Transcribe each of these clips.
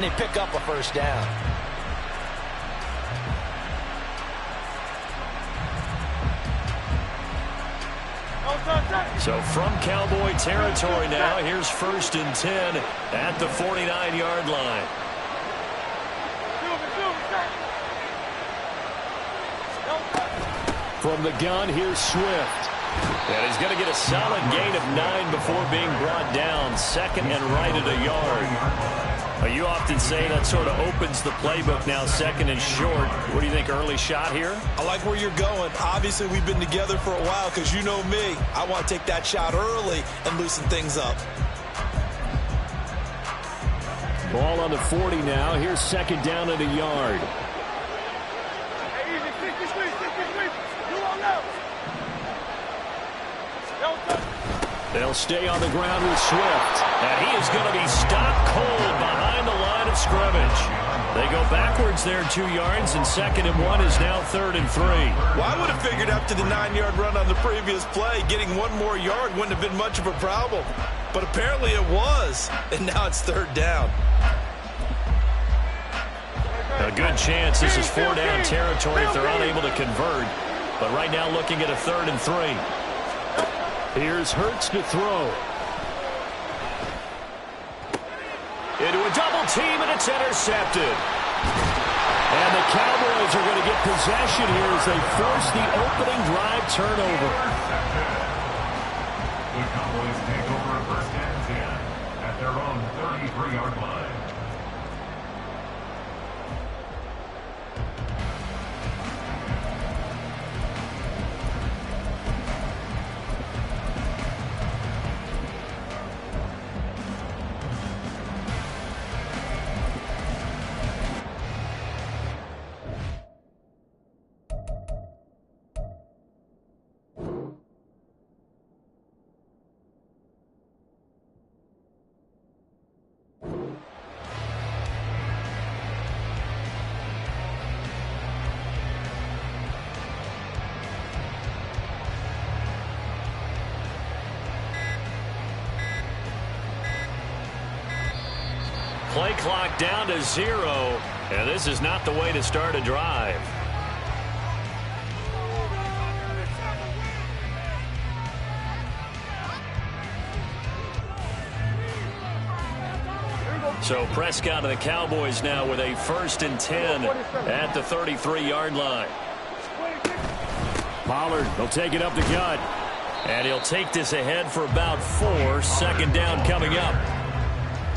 They pick up a first down. So from Cowboy territory now, here's 1st and 10 at the 49-yard line. From the gun, here's Swift. And he's going to get a solid gain of 9 before being brought down. 2nd and right at a yard. You often say that sort of opens the playbook now, 2nd and short. What do you think, early shot here? I like where you're going. Obviously, we've been together for a while because you know me. I want to take that shot early and loosen things up. Ball on the 40 now. Here's 2nd down at a yard. They'll stay on the ground with Swift. And he is going to be stopped cold behind the line of scrimmage. They go backwards there 2 yards, and 2nd and 1 is now 3rd and 3. Well, I would have figured after the 9-yard run on the previous play, getting 1 more yard wouldn't have been much of a problem. But apparently it was, and now it's 3rd down. A good chance this is 4-down territory if they're unable to convert. But right now looking at a 3rd and 3. Here's Hurts to throw. Into a double team, and it's intercepted. And the Cowboys are going to get possession here as they force the opening drive turnover. The Cowboys take over 1st and 10 at their own 33-yard line. Play clock down to 0, and this is not the way to start a drive. So Prescott and the Cowboys now with a 1st and 10 at the 33-yard line. Pollard will take it up the gut, and he'll take this ahead for about 4. 2nd down coming up.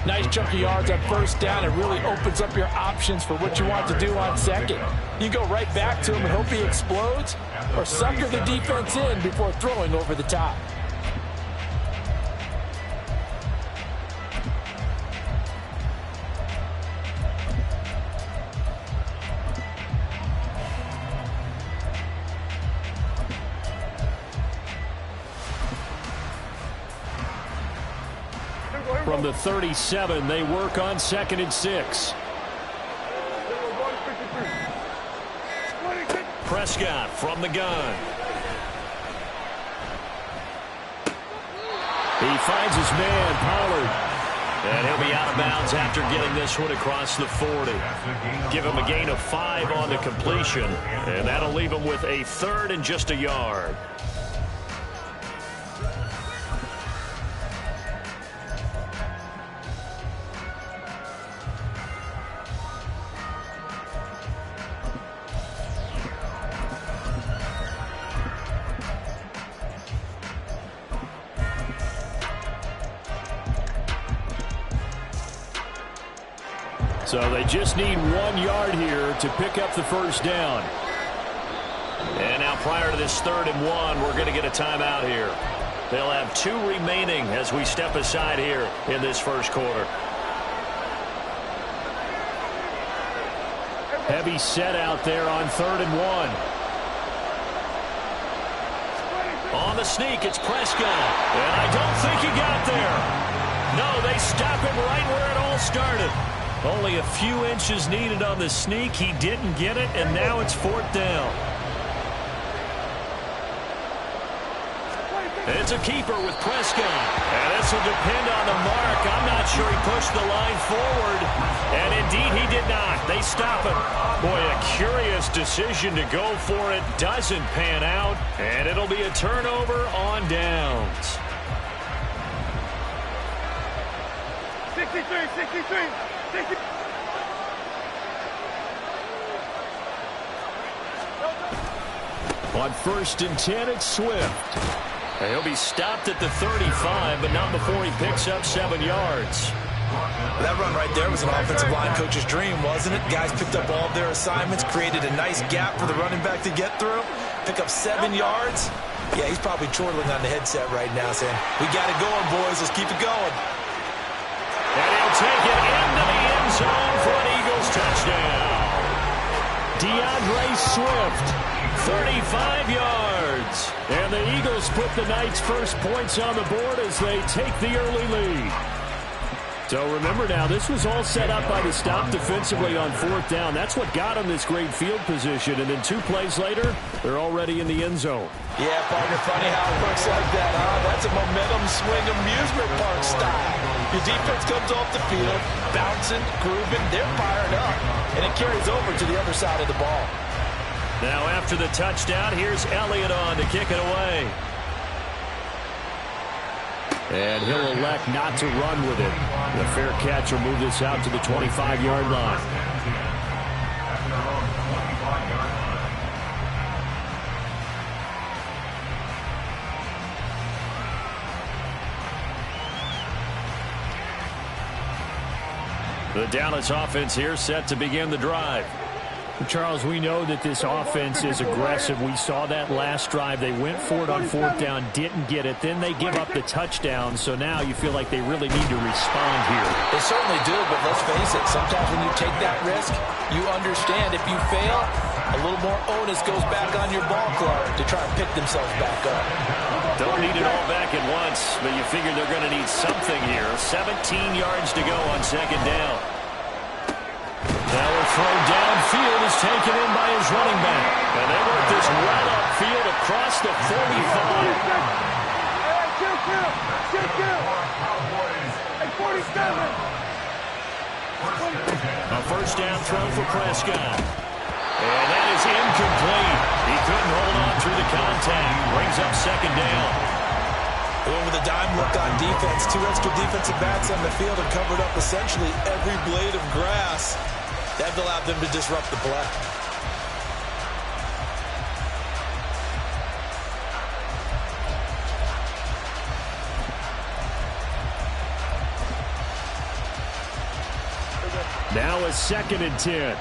Nice chunk of yards on 1st down. It really opens up your options for what you want to do on 2nd. You go right back to him and hope he explodes, or sucker the defense in before throwing over the top. From the 37, they work on 2nd and 6. Prescott from the gun. He finds his man, Pollard. And he'll be out of bounds after getting this one across the 40. Give him a gain of 5 on the completion, and that'll leave him with a 3rd and just a yard. So they just need 1 yard here to pick up the 1st down. And now prior to this 3rd and 1, we're going to get a timeout here. They'll have 2 remaining as we step aside here in this 1st quarter. Heavy set out there on 3rd and 1. On the sneak, it's Prescott. And I don't think he got there. No, they stop him right where it all started. Only a few inches needed on the sneak. He didn't get it, and now it's 4th down. It's a keeper with Prescott. And this will depend on the mark. I'm not sure he pushed the line forward. And indeed, he did not. They stop him. Boy, a curious decision to go for it. Doesn't pan out. And it'll be a turnover on downs. 63. On 1st and 10, it's Swift. And he'll be stopped at the 35, but not before he picks up 7 yards. That run right there was an offensive line coach's dream, wasn't it? Guys picked up all of their assignments, created a nice gap for the running back to get through, pick up 7 yards. Yeah, he's probably chortling on the headset right now saying, we got it going, boys. Let's keep it going. And he'll take it into the end zone for an Eagles touchdown. DeAndre Swift, 35 yards. And the Eagles put the night's first points on the board as they take the early lead. So remember now, this was all set up by the stop defensively on 4th down. That's what got them this great field position. And then 2 plays later, they're already in the end zone. Yeah, partner, funny how it works like that, huh? That's a momentum swing amusement park style. Your defense comes off the field, bouncing, grooving, they're fired up. And it carries over to the other side of the ball. Now after the touchdown, here's Elliott on to kick it away. And he'll elect not to run with it. The fair catch will move this out to the 25-yard line. The Dallas offense here set to begin the drive. Charles, we know that this offense is aggressive. We saw that last drive. They went for it on 4th down, didn't get it. Then they give up the touchdown. So now you feel like they really need to respond here. They certainly do, but let's face it. Sometimes when you take that risk, you understand if you fail, a little more onus goes back on your ball club to try and pick themselves back up. Don't need it all back at once, but you figure they're going to need something here. 17 yards to go on 2nd down. Now a throw downfield is taken in by his running back. And they work this right upfield across the 45. A 1st down throw for Prescott. And that is incomplete. He couldn't hold on through the contact. Brings up 2nd down. Going with a dime look on defense. 2 extra defensive backs on the field and covered up essentially every blade of grass. That allowed them to disrupt the play. Now a 2nd and 10.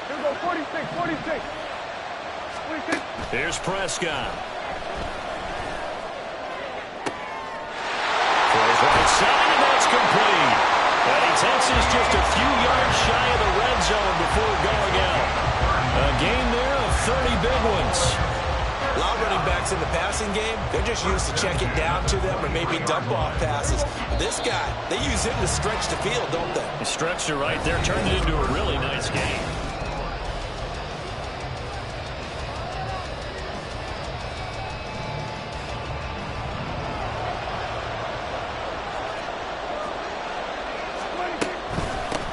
Here we go, 46. Here's Prescott. Right side, and that's complete. And he takes us just a few yards shy of the red zone before going out. A gain there of 30 big ones. A lot of running backs in the passing game, they're just used to check it down to them or maybe dump off passes. This guy, they use him to stretch the field, don't they? He stretched it right there, turned it into a really nice game.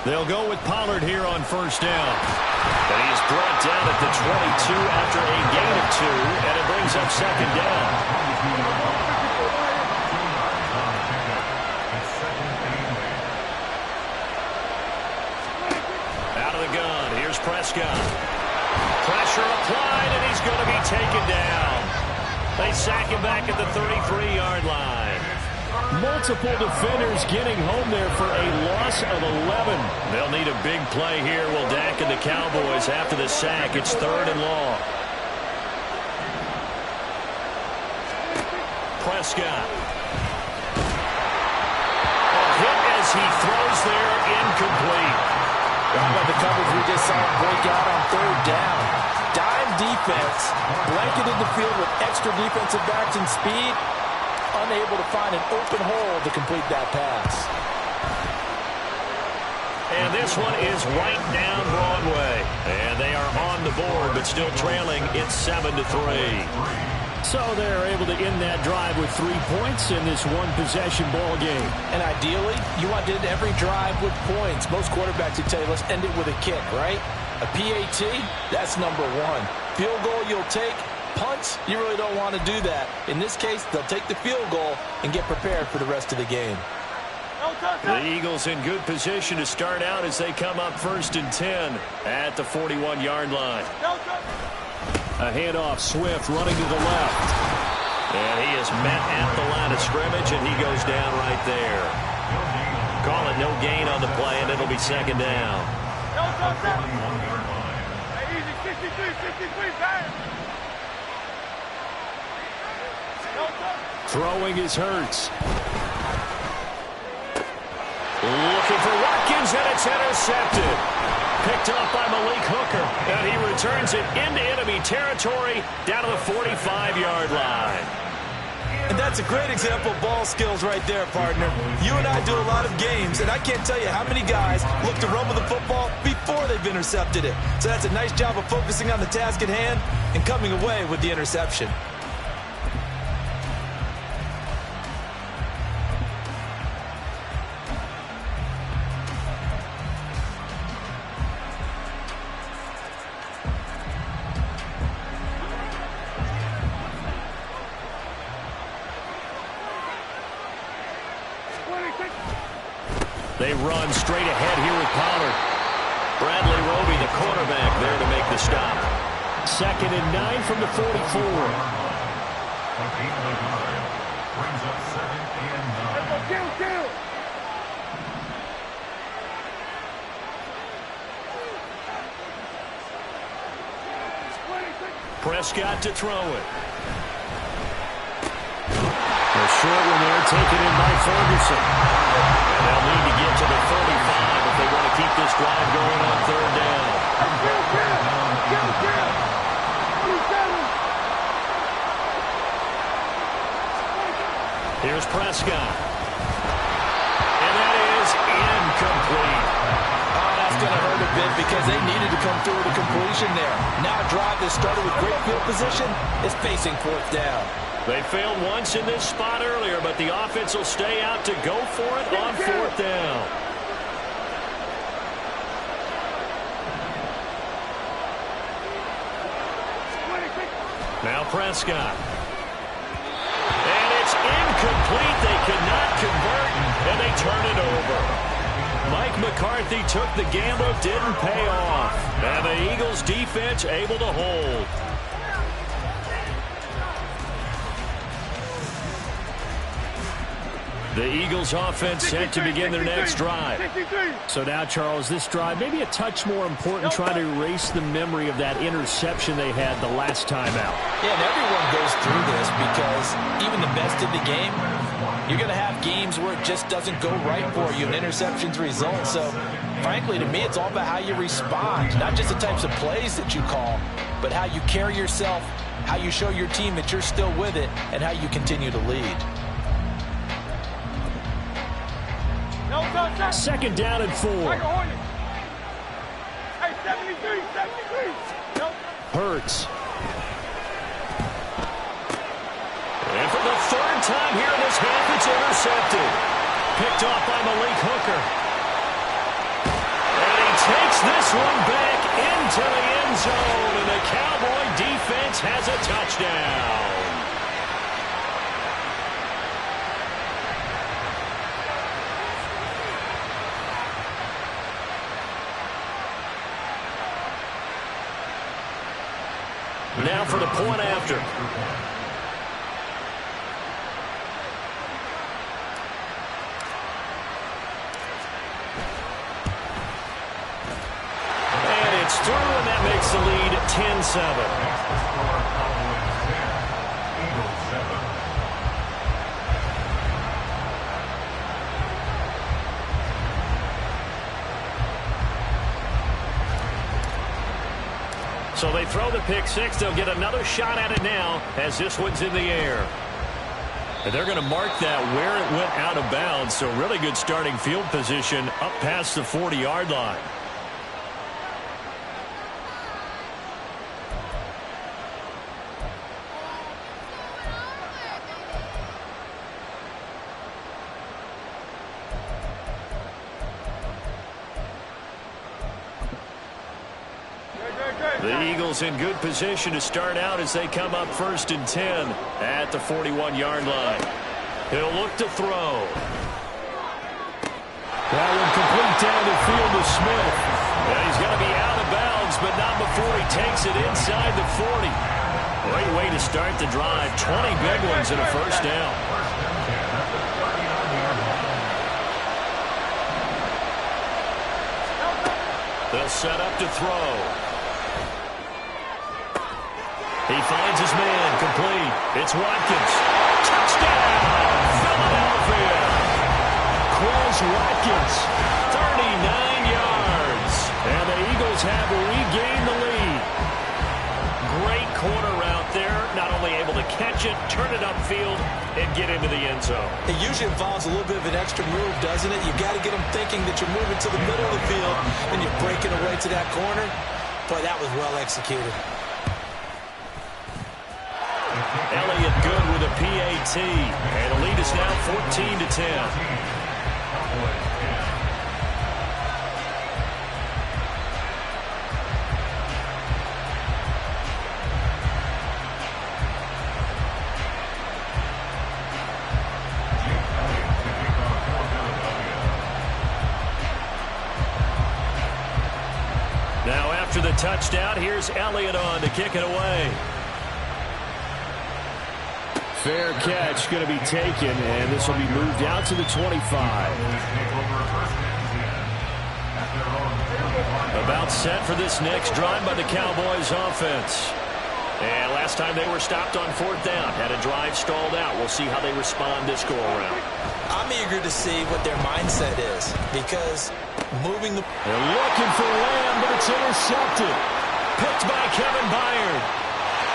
They'll go with Pollard here on 1st down. And he is brought down at the 22 after a gain of 2, and it brings up 2nd down. Out of the gun, here's Prescott. Pressure applied, and he's going to be taken down. They sack him back at the 33-yard line. Multiple defenders getting home there for a loss of 11. They'll need a big play here. Will Dak and the Cowboys after the sack. It's 3rd and long. Prescott. A hit as he throws there, incomplete. How about the coverage we just saw break out on 3rd down? Dime defense, blanketed the field with extra defensive backs and speed. Unable to find an open hole to complete that pass. And this one is right down Broadway. And they are on the board, but still trailing. It's 7-3. So they're able to end that drive with 3 points in this one-possession ball game. And ideally, you want to end every drive with points. Most quarterbacks would tell you, let's end it with a kick, right? A PAT, that's number one. Field goal you'll take. Punts, you really don't want to do that. In this case, they'll take the field goal and get prepared for the rest of the game. The Eagles in good position to start out as they come up 1st and 10 at the 41-yard line. A handoff, Swift running to the left. And he is met at the line of scrimmage, and he goes down right there. Call it no gain on the play, and it'll be 2nd down. Easy, 63, pass. Throwing is Hurts. Looking for Watkins, and it's intercepted. Picked off by Malik Hooker, and he returns it into enemy territory down to the 45-yard line. And that's a great example of ball skills right there, partner. You and I do a lot of games, and I can't tell you how many guys look to run with the football before they've intercepted it. So that's a nice job of focusing on the task at hand and coming away with the interception. They run straight ahead here with Pollard. Bradley Roby, the quarterback, there to make the stop. 2nd and 9 from the 44. A gain of 9 brings up 2nd and 9. Kill. Prescott to throw it. A short one there, taken in by Ferguson. And they'll need to get to the 35 if they want to keep this drive going on 3rd down. Here's Prescott. And that is incomplete. Oh, that's going to hurt a bit because they needed to come through with a completion there. Now a drive that started with great field position is facing 4th down. They failed once in this spot earlier, but the offense will stay out to go for it on 4th down. Now Prescott. And it's incomplete. They cannot convert, and they turn it over. Mike McCarthy took the gamble, didn't pay off. And the Eagles defense able to hold. The Eagles offense set to begin their next drive. So now, Charles, this drive maybe a touch more important, trying to erase the memory of that interception they had the last time out. Yeah, and everyone goes through this because even the best in the game, you're going to have games where it just doesn't go right for you and interceptions result. So, frankly, to me, it's all about how you respond, not just the types of plays that you call, but how you carry yourself, how you show your team that you're still with it, and how you continue to lead. 2nd down and 4. Hey, 73. Hurts. And for the 3rd time here in this half, it's intercepted. Picked off by Malik Hooker. And he takes this one back into the end zone, and the Cowboy defense has a touchdown. Now for the point after. And it's through, and that makes the lead 10-7. So they throw the pick six. They'll get another shot at it now as this one's in the air. And they're going to mark that where it went out of bounds. So really good starting field position up past the 40-yard line. The Eagles in good position to start out as they come up 1st and 10 at the 41-yard line. He'll look to throw. That one complete down the field to Smith. And he's going to be out of bounds, but not before he takes it inside the 40. Great way to start the drive. 20 big ones and a first down. They'll set up to throw. He finds his man, complete. It's Watkins. Touchdown, Philadelphia. Quez Watkins, 39 yards. And the Eagles have regained the lead. Great corner route there. Not only able to catch it, turn it upfield, and get into the end zone. It usually involves a little bit of an extra move, doesn't it? You've got to get them thinking that you're moving to the middle of the field, and you're breaking away to that corner. Boy, that was well executed. Elliott good with a PAT, and the lead is now 14-10. Now after the touchdown, here's Elliott on to kick it away. Fair catch going to be taken, and this will be moved out to the 25. About set for this next drive by the Cowboys offense. And last time they were stopped on 4th down, had a drive stalled out. We'll see how they respond this go-around. I'm eager to see what their mindset is, because moving the... They're looking for Lamb, but it's intercepted. Picked by Kevin Byard.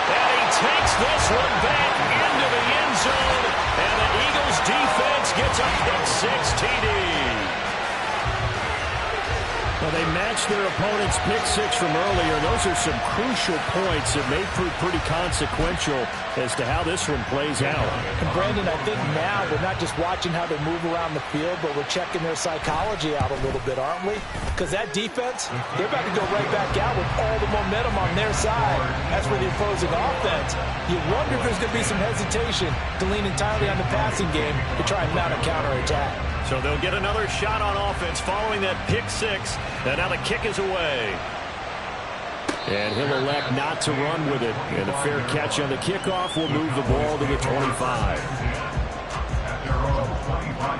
And he takes this one back into the end zone. And the Eagles defense gets a pick-6 TD. Well, they matched their opponent's pick-6 from earlier. Those are some crucial points that may prove pretty consequential as to how this one plays out. And Brandon, I think now we're not just watching how they move around the field, but we're checking their psychology out a little bit, aren't we? Because that defense, they're about to go right back out with all the momentum on their side. That's for the opposing offense. You wonder if there's going to be some hesitation to lean entirely on the passing game to try and mount a counterattack. So they'll get another shot on offense following that pick-6. And now the kick is away. And he'll elect not to run with it. And a fair catch on the kickoff will move the ball to the 25.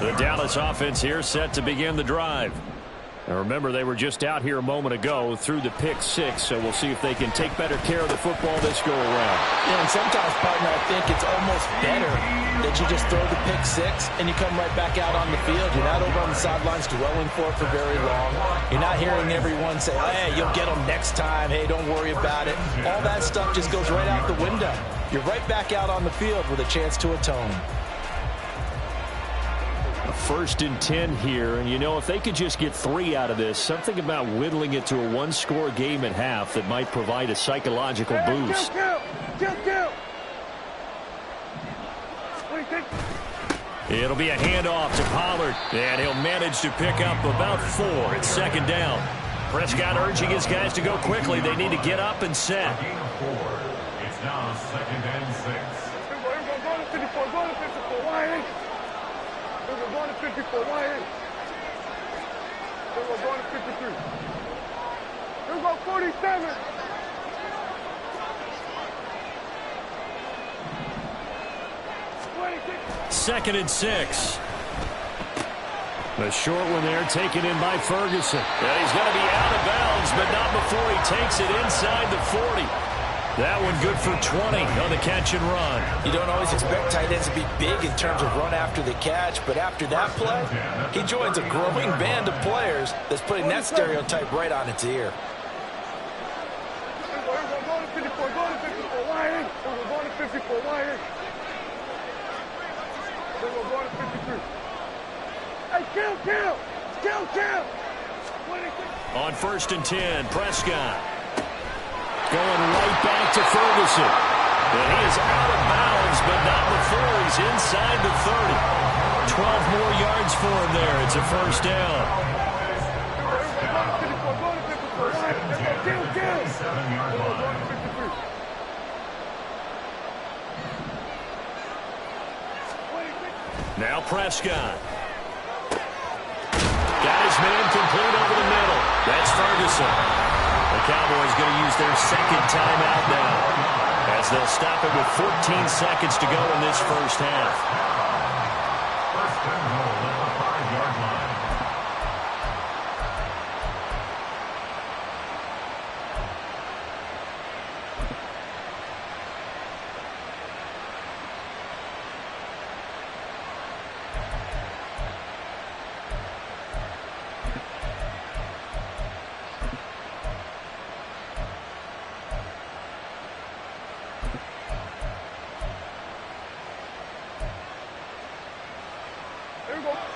The Dallas offense here set to begin the drive. And remember, they were just out here a moment ago through the pick-6, so we'll see if they can take better care of the football this go-around. Yeah, and sometimes, partner, I think it's almost better that you just throw the pick-6 and you come right back out on the field. You're not over on the sidelines dwelling for it for very long. You're not hearing everyone say, oh, hey, you'll get them next time. Hey, don't worry about it. All that stuff just goes right out the window. You're right back out on the field with a chance to atone. 1st and 10 here, and you know, if they could just get 3 out of this, something about whittling it to a 1-score game at half that might provide a psychological boost. It'll be a handoff to Pollard, and he'll manage to pick up about 4. It's 2nd down. Prescott urging his guys to go quickly. They need to get up and set. It's now 2nd and 6. We're going to 54. Why ain't? We're going to 53. We're going 47. Second and 6. The short one there taken in by Ferguson. And he's going to be out of bounds, but not before he takes it inside the 40. That one good for 20 on the catch and run. You don't always expect tight ends to be big in terms of run after the catch, but after that play, he joins a growing band of players that's putting that stereotype right on its ear. Then we're going to 53. Hey, kill! On 1st and 10, Prescott. Going right back to Ferguson. And he is out of bounds, but not before he's inside the 30. 12 more yards for him there. It's a first down. Now Prescott. Got his man complete over the middle. That's Ferguson. The Cowboys going to use their second timeout now, as they'll stop it with 14 seconds to go in this first half. First and goal at the 5-yard line.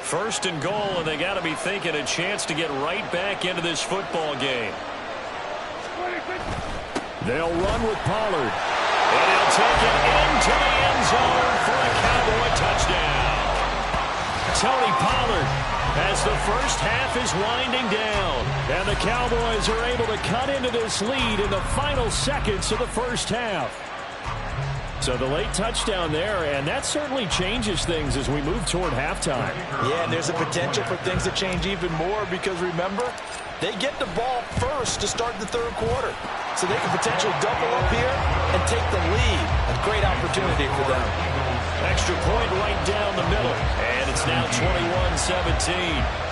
First and goal, and they got to be thinking a chance to get right back into this football game. They'll run with Pollard, and he'll take it into the end zone for a Cowboy touchdown. Tony Pollard, as the first half is winding down, and the Cowboys are able to cut into this lead in the final seconds of the first half. So the late touchdown there, and that certainly changes things as we move toward halftime. Yeah, and there's a potential for things to change even more because, remember, they get the ball first to start the third quarter. So they can potentially double up here and take the lead. A great opportunity for them. Extra point right down the middle, and it's now 21-17.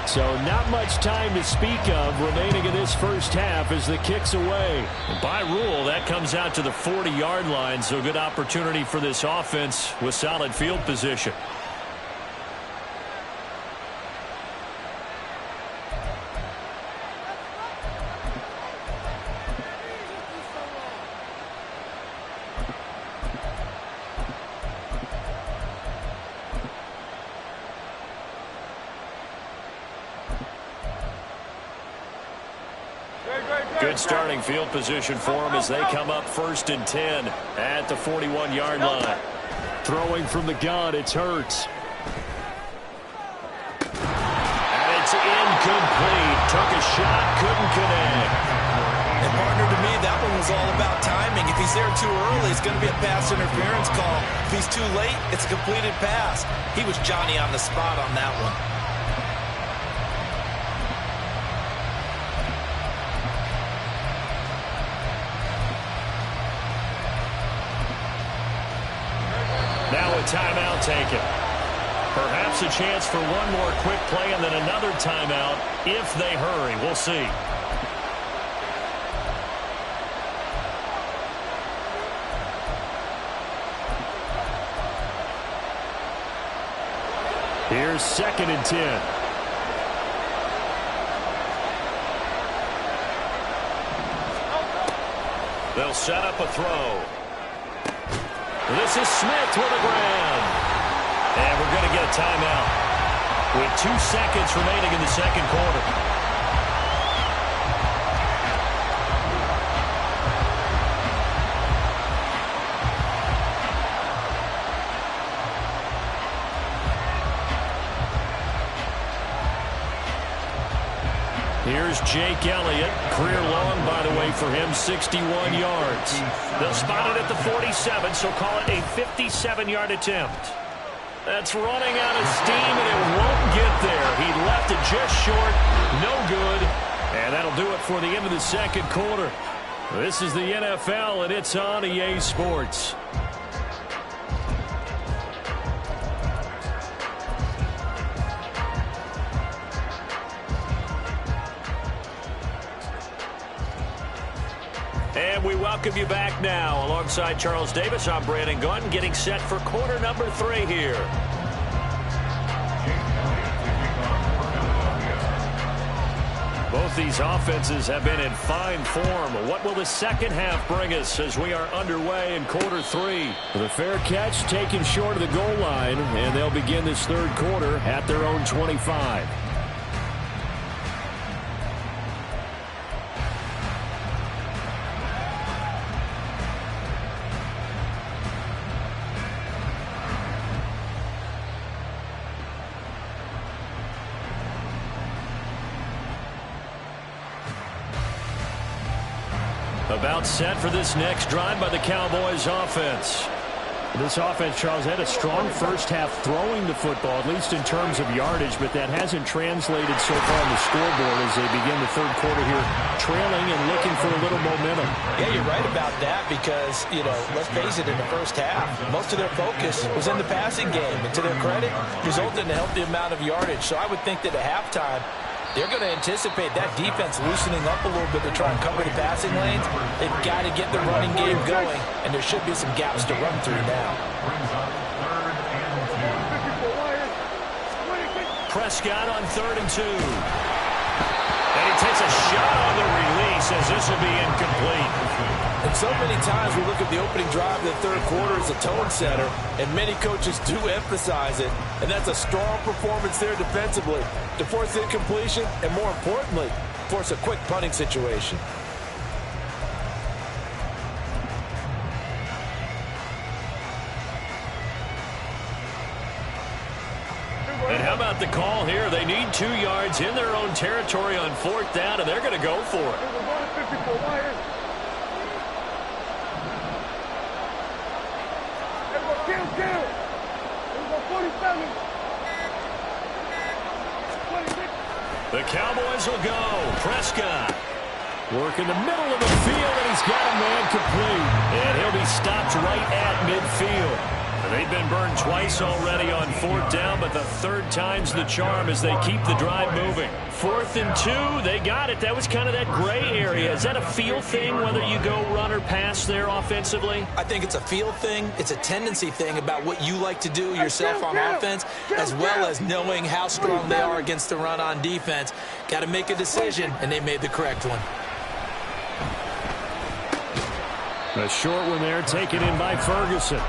So not much time to speak of remaining in this first half as the kick's away. By rule, that comes out to the 40-yard line, so good opportunity for this offense with solid field position. Good starting field position for them as they come up 1st and 10 at the 41-yard line. Throwing from the gun, it's Hurts. And it's incomplete. Took a shot, couldn't connect. And partner, to me, that one was all about timing. If he's there too early, it's going to be a pass interference call. If he's too late, it's a completed pass. He was Johnny on the spot on that one. Now a timeout taken. Perhaps a chance for one more quick play and then another timeout if they hurry. We'll see. Here's 2nd and 10. They'll set up a throw. This is Smith with a grab. And we're going to get a timeout with 2 seconds remaining in the second quarter. Here's Jake Elliott. Career long, by the way, for him, 61 yards. They'll spot it at the 47, so call it a 57-yard attempt. That's running out of steam, and it won't get there. He left it just short. No good. And that'll do it for the end of the second quarter. This is the NFL, and it's on EA Sports. And we welcome you back now. Alongside Charles Davis, I'm Brandon Gunn, getting set for quarter number 3 here. these offenses have been in fine form. What will the second half bring us as we are underway in quarter 3? The fair catch taken short of the goal line, and they'll begin this third quarter at their own 25. About set for this next drive by the Cowboys offense. This offense, Charles, had a strong first half throwing the football, at least in terms of yardage, but that hasn't translated so far on the scoreboard as they begin the third quarter here, trailing and looking for a little momentum. Yeah, you're right about that because, let's face it, in the first half, most of their focus was in the passing game. And to their credit, resulted in a healthy amount of yardage. So I would think that at halftime, they're going to anticipate that defense loosening up a little bit to try and cover the passing lanes. They've got to get the running game going, and there should be some gaps to run through now. Prescott on 3rd and 2. And he takes a shot on the release as this will be incomplete. And so many times we look at the opening drive of the third quarter as a tone setter, and many coaches do emphasize it. And that's a strong performance there defensively to force incompletion and, more importantly, force a quick punting situation. And how about the call here? They need 2 yards in their own territory on 4th down, and they're going to go for it. The Cowboys will go. Prescott. Work in the middle of the field, and he's got a man complete. And he'll be stopped right at midfield. They've been burned twice already on 4th down, but the 3rd time's the charm as they keep the drive moving. 4th and 2, they got it. That was kind of that gray area. Is that a feel thing, whether you go run or pass there offensively? I think it's a feel thing. It's a tendency thing about what you like to do yourself on offense, as well as knowing how strong they are against the run on defense. Got to make a decision, and they made the correct one. A short one there, taken in by Ferguson.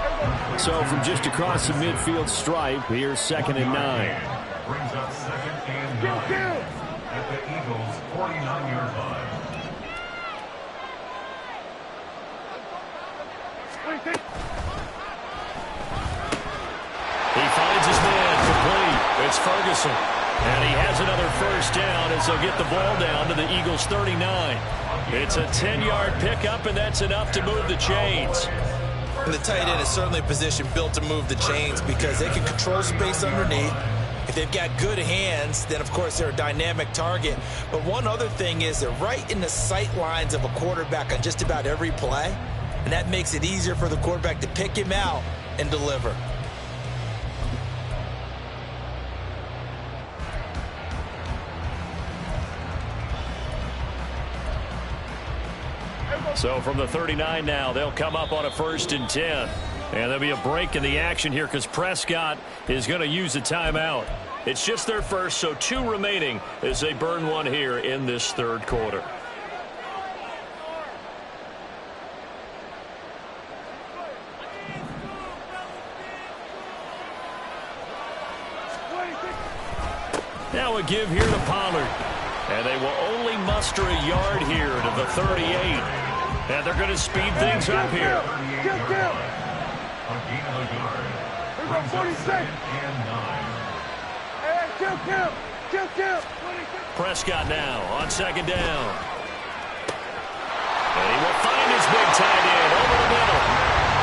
So from just across the midfield stripe, here's 2nd and 9. Brings up 2nd and 9 at the Eagles' 49-yard line. He finds his man complete. It's Ferguson. And he has another first down as they'll get the ball down to the Eagles' 39. It's a 10-yard pickup, and that's enough to move the chains. And the tight end is certainly a position built to move the chains because they can control space underneath. If they've got good hands, then, of course, they're a dynamic target. But one other thing is they're right in the sight lines of a quarterback on just about every play, and that makes it easier for the quarterback to pick him out and deliver. So from the 39 now, they'll come up on a 1st and 10. And there'll be a break in the action here because Prescott is going to use a timeout. It's just their first, so 2 remaining as they burn one here in this third quarter. Now a give here to Pollard. And they will only muster a yard here to the 38. And they're going to speed things up here. Prescott now on 2nd down. And he will find his big tight end over the middle.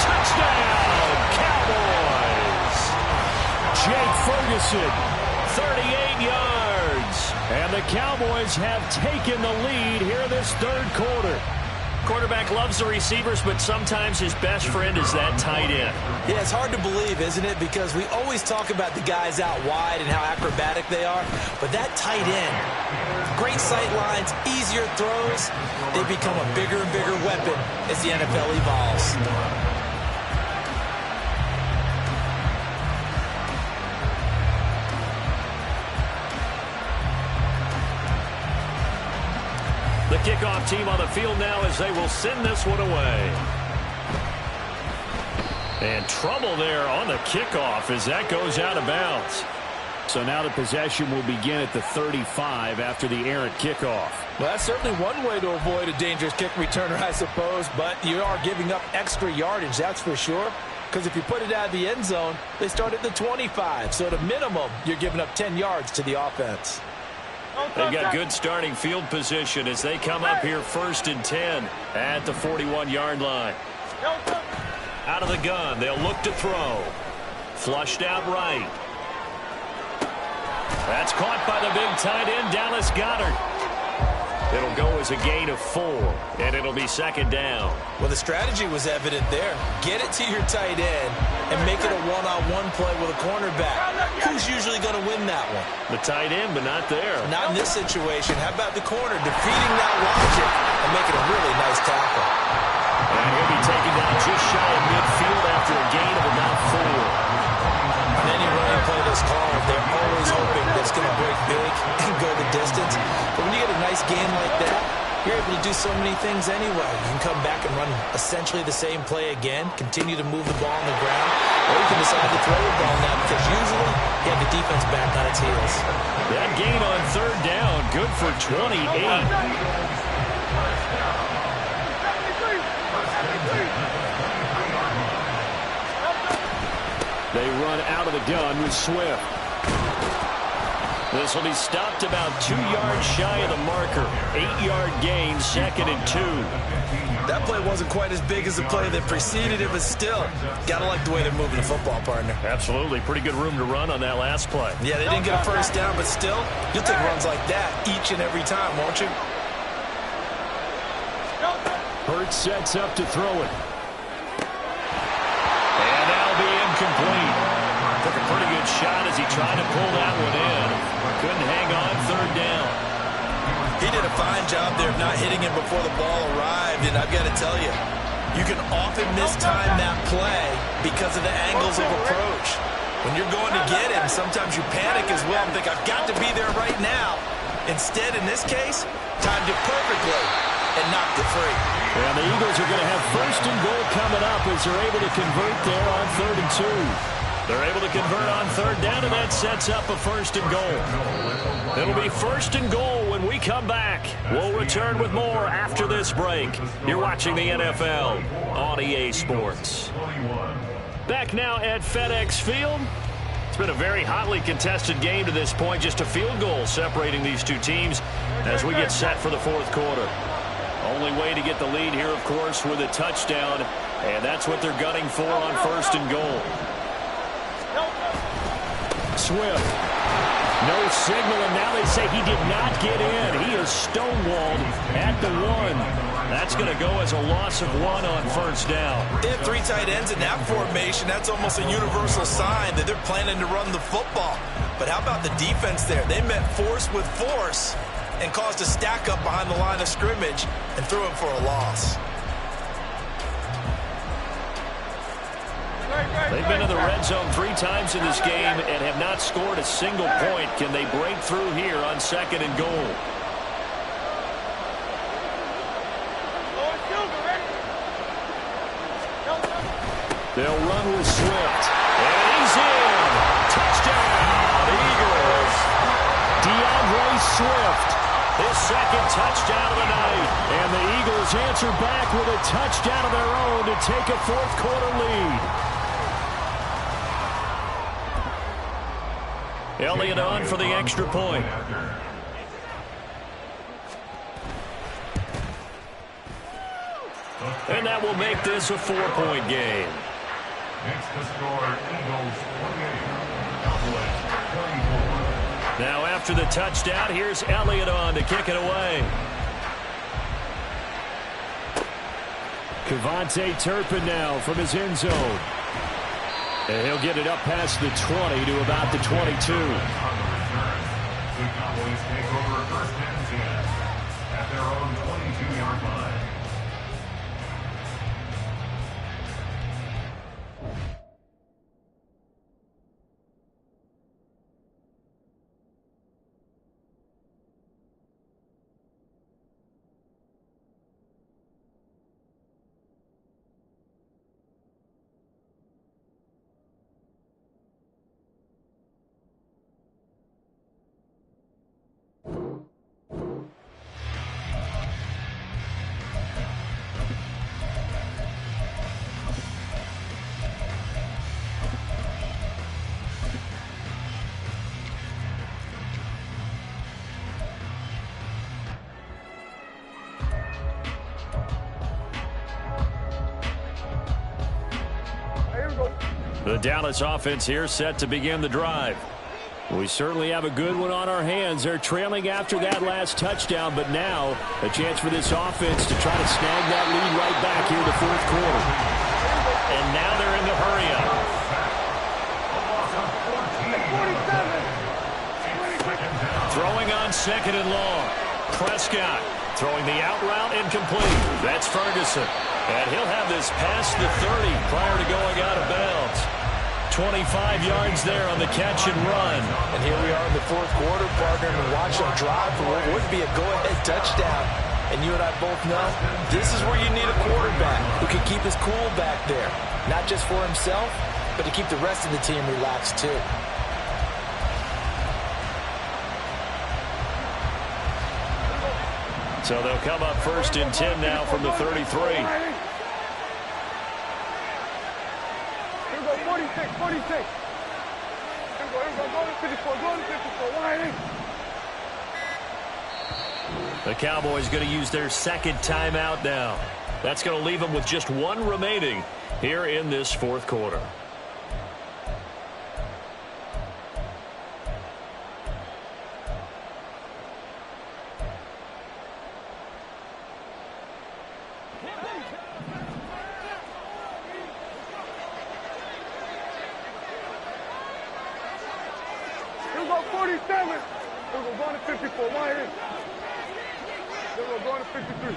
Touchdown, Cowboys! Jake Ferguson, 38 yards. And the Cowboys have taken the lead here in this third quarter. Quarterback loves the receivers, but sometimes his best friend is that tight end. Yeah, it's hard to believe, isn't it? Because we always talk about the guys out wide and how acrobatic they are. But that tight end, great sight lines, easier throws, they become a bigger and bigger weapon as the NFL evolves. The kickoff team on the field now as they will send this one away. And trouble there on the kickoff as that goes out of bounds. So now the possession will begin at the 35 after the errant kickoff. Well, that's certainly one way to avoid a dangerous kick returner, I suppose, but you are giving up extra yardage, that's for sure. Because if you put it out of the end zone, they start at the 25. So at a minimum, you're giving up 10 yards to the offense. They've got good starting field position as they come up here 1st and 10 at the 41-yard line. Out of the gun, they'll look to throw. Flushed out right. That's caught by the big tight end, Dallas Goedert. It'll go as a gain of 4, and it'll be 2nd down. Well, the strategy was evident there. Get it to your tight end and make it a one-on-one play with a cornerback. Who's usually going to win that one? The tight end, but not there. Not in this situation. How about the corner defeating that logic and making a really nice tackle? And he'll be taken down just shy of midfield after a gain of about 4. Any running play that's called, they're always hoping that it's going to break big and go the distance. But when you get a nice game like that, you're able to do so many things anyway. You can come back and run essentially the same play again, continue to move the ball on the ground, or you can decide to throw the ball now because usually you have the defense back on its heels. That gain on 3rd down, good for 28. They run out of the gun with Swift. This will be stopped about 2 yards shy of the marker. 8-yard gain, 2nd and 2. That play wasn't quite as big as the play that preceded it, but still, gotta like the way they're moving the football, partner. Absolutely. Pretty good room to run on that last play. Yeah, they didn't get a 1st down, but still, you'll take runs like that each and every time, won't you? Curt sets up to throw it. And that'll be incomplete. Took a pretty good shot as he tried to pull that one in. Couldn't hang on 3rd down. He did a fine job there of not hitting him before the ball arrived, and I've got to tell you, you can often mistime that play because of the angles of approach. When you're going to get him, sometimes you panic as well and think, I've got to be there right now. Instead, in this case, timed it perfectly and knocked it free. And the Eagles are going to have 1st and goal coming up as they're able to convert there on 3rd and 2. They're able to convert on 3rd down, and that sets up a 1st and goal. It'll be 1st and goal when we come back. We'll return with more after this break. You're watching the NFL on EA Sports. Back now at FedEx Field. It's been a very hotly contested game to this point. Just a field goal separating these two teams as we get set for the 4th quarter. Only way to get the lead here, of course, with a touchdown, and that's what they're gunning for on 1st and goal. Swift. No signal, and now they say he did not get in. He is stonewalled at the 1. That's going to go as a loss of 1 on 1st down. They have 3 tight ends in that formation. That's almost a universal sign that they're planning to run the football. But how about the defense there? They met force with force and caused a stack up behind the line of scrimmage and threw him for a loss. They've been in the red zone 3 times in this game and have not scored a single point. Can they break through here on 2nd and goal? They'll run with Swift. And he's in. Touchdown, Eagles. DeAndre Swift. His 2nd touchdown of the night. And the Eagles answer back with a touchdown of their own to take a 4th quarter lead. Elliott on for the extra point. And that will make this a 4-point game. Makes the score Eagles 28, Cowboys 34. Now after the touchdown, here's Elliott on to kick it away. Kevontae Turpin now from his end zone. And he'll get it up past the 20 to about the 22. On the return, the Cowboys take over 1st and 10 at their own 22-yard line. The Dallas offense here set to begin the drive. We certainly have a good one on our hands. They're trailing after that last touchdown, but now a chance for this offense to try to snag that lead right back here in the fourth quarter. And now they're in the hurry-up. Throwing on second and long. Prescott throwing the out route incomplete. That's Ferguson. And he'll have this past the 30 prior to going out of bounds. 25 yards there on the catch and run. And here we are in the fourth quarter, partner, and watch them drive for what would be a go-ahead touchdown. And you and I both know this is where you need a quarterback who can keep his cool back there. Not just for himself, but to keep the rest of the team relaxed too. So they'll come up first and 10 now from the 33. 46. Here we go, go to 54, go to 54, wide. The Cowboys going to use their second timeout now. That's going to leave them with just one remaining here in this fourth quarter. Here we go, 47. Here we go, going to 54, wide. Here we go, going to 53.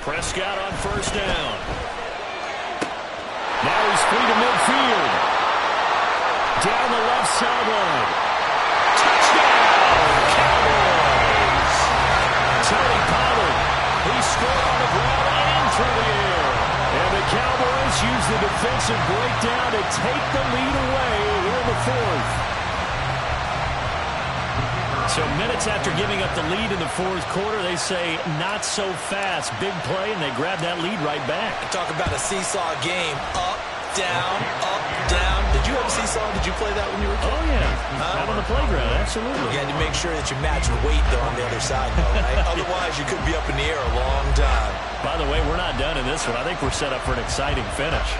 Prescott on first down. Now he's free to midfield. Down the left sideline. Touchdown, Cowboys! Tony Pollard, he scored on the ground and through the air. And the Cowboys use the defensive breakdown to take the lead away here in the fourth. So minutes after giving up the lead in the fourth quarter, they say not so fast. Big play, and they grab that lead right back. Talk about a seesaw game. Up, down, up, down. Did you have a seesaw? Did you play that when you were a kid? Oh, yeah. Out on the playground, absolutely. You had to make sure that you matched weight, though, on the other side, though, right? Otherwise, you could be up in the air a long time. By the way, we're not done in this one. I think we're set up for an exciting finish.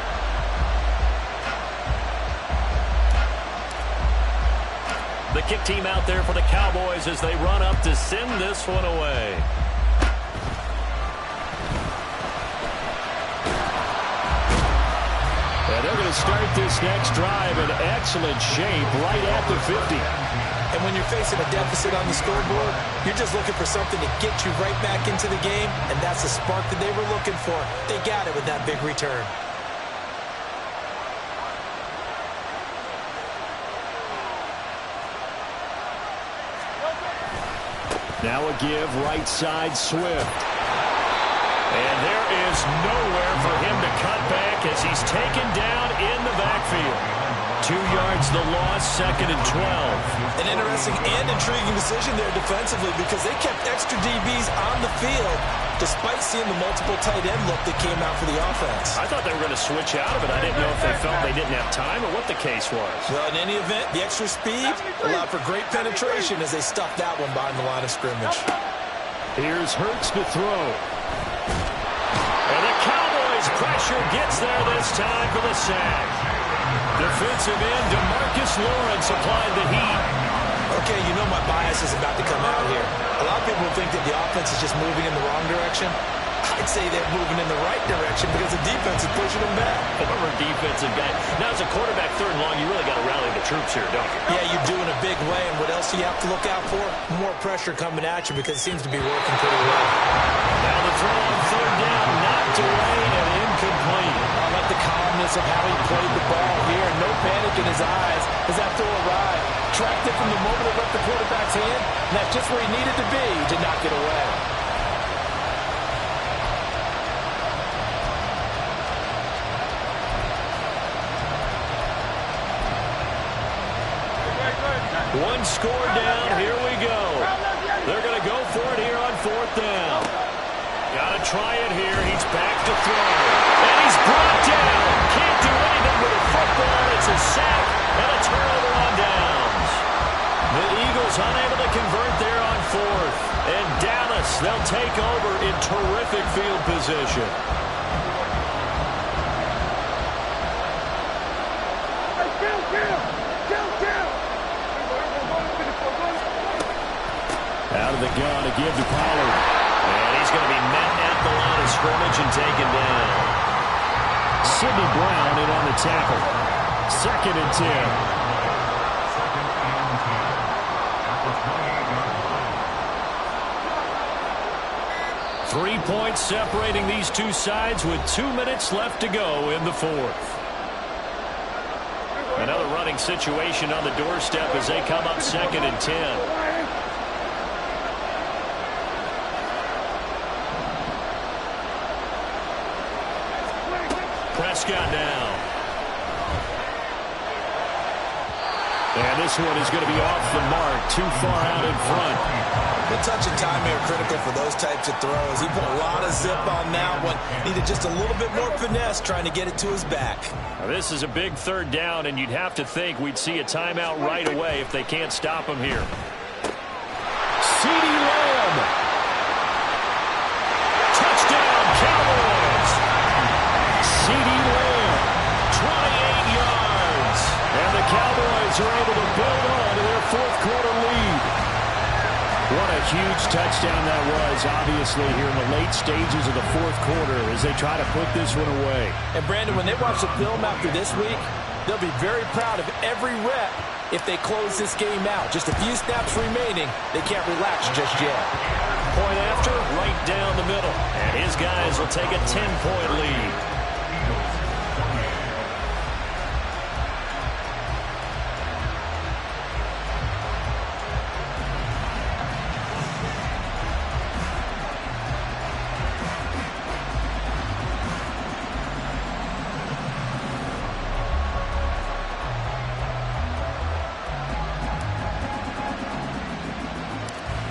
The kick team out there for the Cowboys as they run up to send this one away. And they're going to start this next drive in excellent shape right at the 50. And when you're facing a deficit on the scoreboard, you're just looking for something to get you right back into the game, and that's the spark that they were looking for. They got it with that big return. Now a give, right side, Swift. And there is nowhere for him to cut back as he's taken down in the backfield. 2 yards the loss, second and 12. An interesting and intriguing decision there defensively because they kept extra DBs on the field despite seeing the multiple tight end look that came out for the offense. I thought they were going to switch out of it. I didn't know if they felt they didn't have time or what the case was. Well, in any event, the extra speed allowed for great penetration as they stuffed that one behind the line of scrimmage. Here's Hurts to throw. And the Cowboys' pressure gets there this time for the sack. Defensive end DeMarcus Lawrence applied the heat. Okay, you know my bias is about to come out here. A lot of people think that the offense is just moving in the wrong direction. I'd say they're moving in the right direction because the defense is pushing them back. Former defensive guy. Now, as a quarterback, third and long, you really got to rally the troops here, don't you? Yeah, you do in a big way. And what else do you have to look out for? More pressure coming at you because it seems to be working pretty well. Now the throw on third down, knocked away and incomplete. I like the calmness of how he played the ball here. No panic in his eyes as that throw arrived. Tracked it from the moment it left the quarterback's hand, and that's just where he needed to be to knock it away. One score down, here we go. They're going to go for it here on fourth down. Got to try it here. He's back to throw. And he's brought down. Can't do anything with a football. It's a sack and a turnover on downs. The Eagles unable to convert there on fourth. And Dallas They'll take over in terrific field position. Out of the gun to give to Pollard. And he's going to be met at the line of scrimmage and taken down. Sidney Brown in on the tackle. 2nd and 10. Second and 10 at the 28-yard line. 3 points separating these two sides with 2 minutes left to go in the 4th. Another running situation on the doorstep as they come up 2nd and 10. Prescott now. And this one is going to be off the mark, too far out in front. The touch and time are critical for those types of throws. He put a lot of zip on that one. Needed just a little bit more finesse trying to get it to his back. Now, this is a big 3rd down, and you'd have to think we'd see a timeout right away if they can't stop him here. CeeDee Lamb. Touchdown, Cowboys. CeeDee Lamb, 28 yards. And the Cowboys are able to build on to their 4th quarter lead. What a huge touchdown that was, obviously, here in the late stages of the 4th quarter as they try to put this one away. And, Brandon, when they watch the film after this week, they'll be very proud of every rep if they close this game out. Just a few snaps remaining. They can't relax just yet. Point after, right down the middle. And his guys will take a 10-point lead.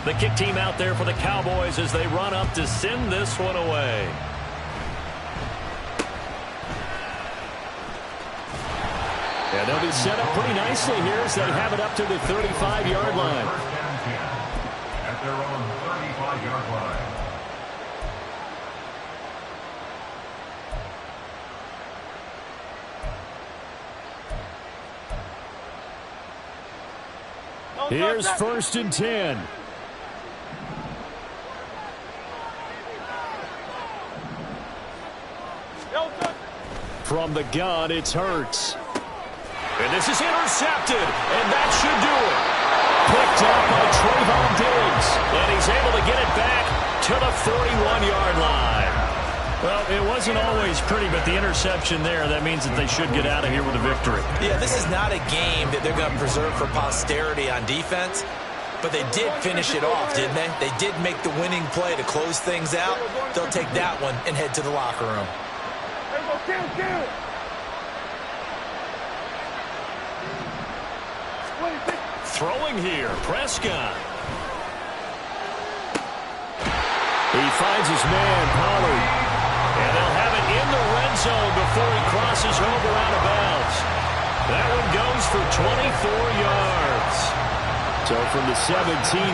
The kick team out there for the Cowboys as they run up to send this one away. And they'll be set up pretty nicely here as they have it up to the 35-yard line. First and 10 at their own 35-yard line. Here's 1st and 10. From the gun, it's Hurts. And this is intercepted, and that should do it. Picked up by Trayvon Diggs, and he's able to get it back to the 41-yard line. Well, it wasn't always pretty, but the interception there, that means that they should get out of here with a victory. Yeah, this is not a game that they're going to preserve for posterity on defense, but they did finish it off, didn't they? They did make the winning play to close things out. They'll take that one and head to the locker room. Throwing here, Prescott. He finds his man, Pollard. And they'll have it in the red zone before he crosses over out of bounds. That one goes for 24 yards. So from the 17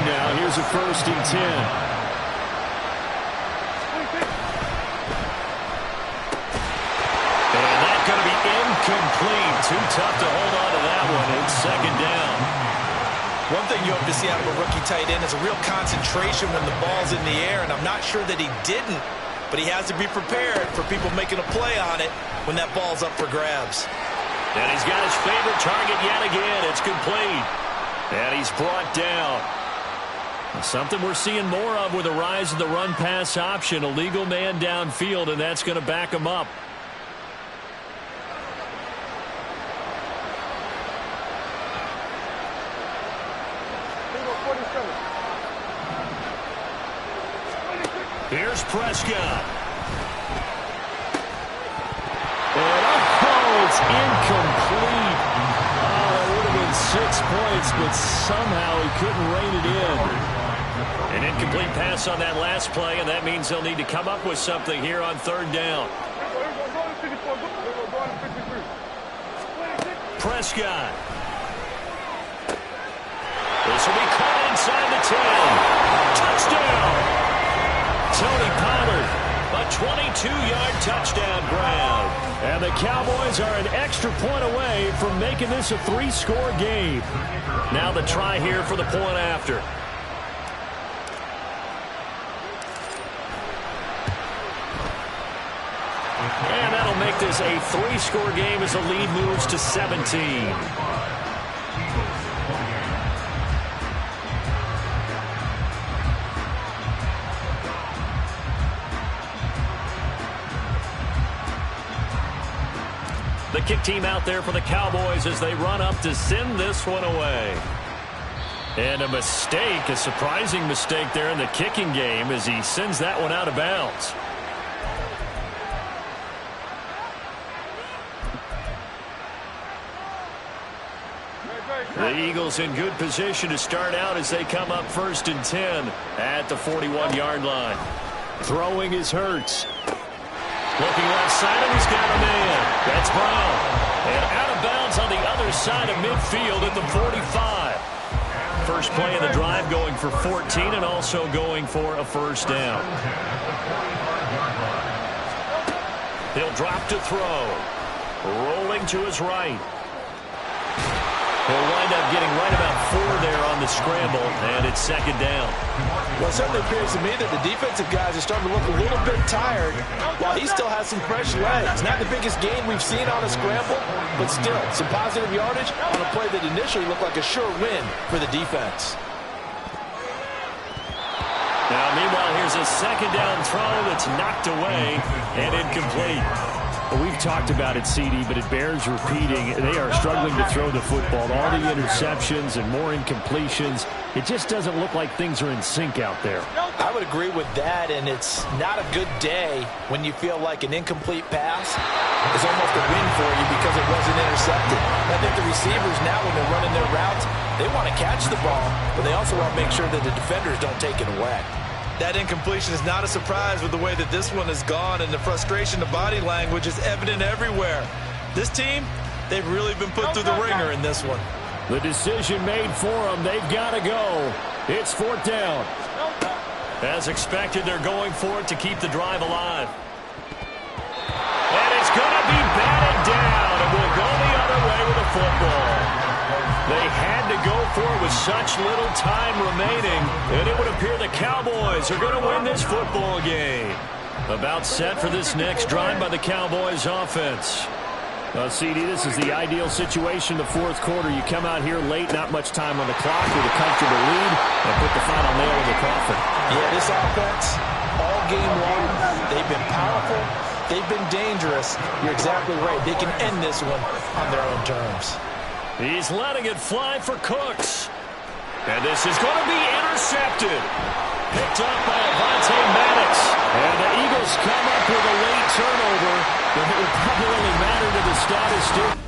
now, here's a 1st and 10. Incomplete. Too tough to hold on to that one. It's 2nd down. One thing you hope to see out of a rookie tight end is a real concentration when the ball's in the air, and I'm not sure that he didn't, but he has to be prepared for people making a play on it when that ball's up for grabs. And he's got his favorite target yet again. It's complete. And he's brought down. Something we're seeing more of with the rise of the run-pass option. A legal man downfield, and that's going to back him up. Here's Prescott. And it's incomplete. Oh, that would have been 6 points, but somehow he couldn't rein it in. An incomplete pass on that last play, and that means they'll need to come up with something here on 3rd down. Prescott. This will be caught inside the 10. Touchdown. Tony Pollard. A 22-yard touchdown grab. And the Cowboys are an extra point away from making this a 3-score game. Now the try here for the point after. And that'll make this a 3-score game as the lead moves to 17. The kick team out there for the Cowboys as they run up to send this one away. And a mistake, a surprising mistake there in the kicking game as he sends that one out of bounds. The Eagles in good position to start out as they come up 1st and 10 at the 41-yard line. Throwing is Hurts. Looking left side, and he's got a man. That's Brown. And out of bounds on the other side of midfield at the 45. First play of the drive going for 14 and also going for a first down. He'll drop to throw. Rolling to his right. He'll wind up getting right about 4 there on the scramble, and it's 2nd down. Well, it certainly appears to me that the defensive guys are starting to look a little bit tired while he still has some fresh legs. Not the biggest gain we've seen on a scramble, but still some positive yardage on a play that initially looked like a sure win for the defense. Now, meanwhile, here's a 2nd down throw that's knocked away and incomplete. Well, we've talked about it, CD, but it bears repeating. They are struggling to throw the football. All the interceptions and more incompletions. It just doesn't look like things are in sync out there. I would agree with that, and it's not a good day when you feel like an incomplete pass is almost a win for you because it wasn't intercepted. I think the receivers now, when they're running their routes, they want to catch the ball, but they also want to make sure that the defenders don't take it away. That incompletion is not a surprise with the way that this one has gone, and the frustration, the body language is evident everywhere. This team, they've really been put through the ringer in this one. The decision made for them. They've got to go. It's 4th down. As expected, they're going for it to keep the drive alive. And it's going to be batted down, and we'll go the other way with the football. They had to go for it with such little time remaining, and it would appear the Cowboys are going to win this football game. About set for this next drive by the Cowboys offense. CD, this is the ideal situation, the 4th quarter. You come out here late, not much time on the clock with a comfortable lead, and put the final nail in the coffin. Yeah, this offense, all game long, they've been powerful, they've been dangerous. You're exactly right. They can end this one on their own terms. He's letting it fly for Cooks. And this is going to be intercepted. Picked up by Avonte Maddox. And the Eagles come up with a late turnover, but it would probably only matter to the status.